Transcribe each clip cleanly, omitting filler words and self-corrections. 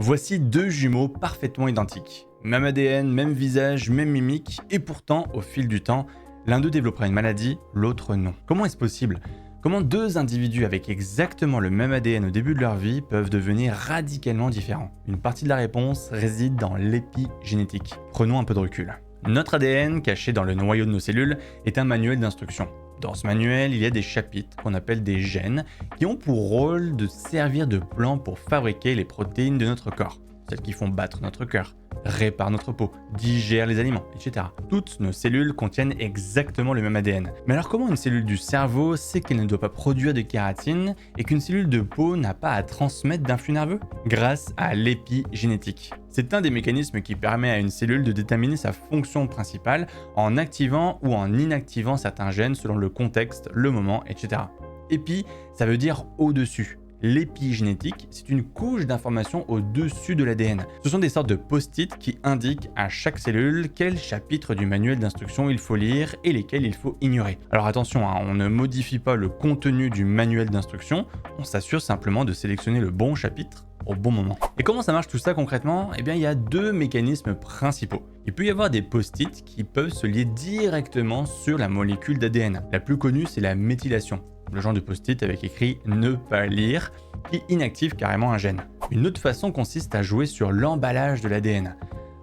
Voici deux jumeaux parfaitement identiques. Même ADN, même visage, même mimique, et pourtant, au fil du temps, l'un d'eux développera une maladie, l'autre non. Comment est-ce possible ? Comment deux individus avec exactement le même ADN au début de leur vie peuvent devenir radicalement différents ? Une partie de la réponse réside dans l'épigénétique. Prenons un peu de recul. Notre ADN, caché dans le noyau de nos cellules, est un manuel d'instructions. Dans ce manuel, il y a des chapitres qu'on appelle des gènes qui ont pour rôle de servir de plan pour fabriquer les protéines de notre corps, celles qui font battre notre cœur, réparent notre peau, digèrent les aliments, etc. Toutes nos cellules contiennent exactement le même ADN. Mais alors comment une cellule du cerveau sait qu'elle ne doit pas produire de kératine et qu'une cellule de peau n'a pas à transmettre d'influx nerveux ? Grâce à l'épigénétique. C'est un des mécanismes qui permet à une cellule de déterminer sa fonction principale en activant ou en inactivant certains gènes selon le contexte, le moment, etc. Épi, ça veut dire au-dessus. L'épigénétique, c'est une couche d'informations au-dessus de l'ADN. Ce sont des sortes de post-it qui indiquent à chaque cellule quel chapitre du manuel d'instruction il faut lire et lesquels il faut ignorer. Alors attention, on ne modifie pas le contenu du manuel d'instruction, on s'assure simplement de sélectionner le bon chapitre au bon moment. Et comment ça marche tout ça concrètement ? Eh bien, il y a deux mécanismes principaux. Il peut y avoir des post-it qui peuvent se lier directement sur la molécule d'ADN. La plus connue, c'est la méthylation. Le genre de post-it avec écrit « ne pas lire » qui inactive carrément un gène. Une autre façon consiste à jouer sur l'emballage de l'ADN.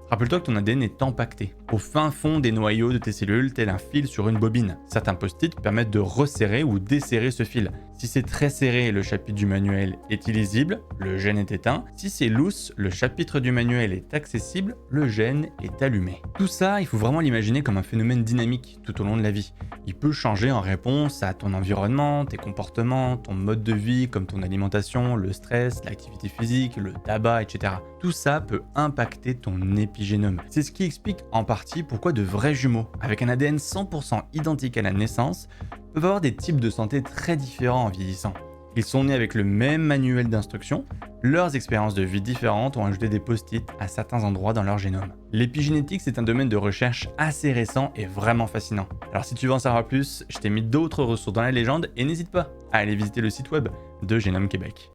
Rappelle-toi que ton ADN est empaqueté au fin fond des noyaux de tes cellules, tel un fil sur une bobine. Certains post-it permettent de resserrer ou desserrer ce fil. Si c'est très serré, le chapitre du manuel est illisible, le gène est éteint. Si c'est loose, le chapitre du manuel est accessible, le gène est allumé. Tout ça, il faut vraiment l'imaginer comme un phénomène dynamique tout au long de la vie. Il peut changer en réponse à ton environnement, tes comportements, ton mode de vie comme ton alimentation, le stress, l'activité physique, le tabac, etc. Tout ça peut impacter ton épigénome. C'est ce qui explique en partie pourquoi de vrais jumeaux, avec un ADN 100% identique à la naissance, peuvent avoir des types de santé très différents en vieillissant. Ils sont nés avec le même manuel d'instruction, leurs expériences de vie différentes ont ajouté des post-it à certains endroits dans leur génome. L'épigénétique, c'est un domaine de recherche assez récent et vraiment fascinant. Alors si tu veux en savoir plus, je t'ai mis d'autres ressources dans la légende et n'hésite pas à aller visiter le site web de Génome Québec.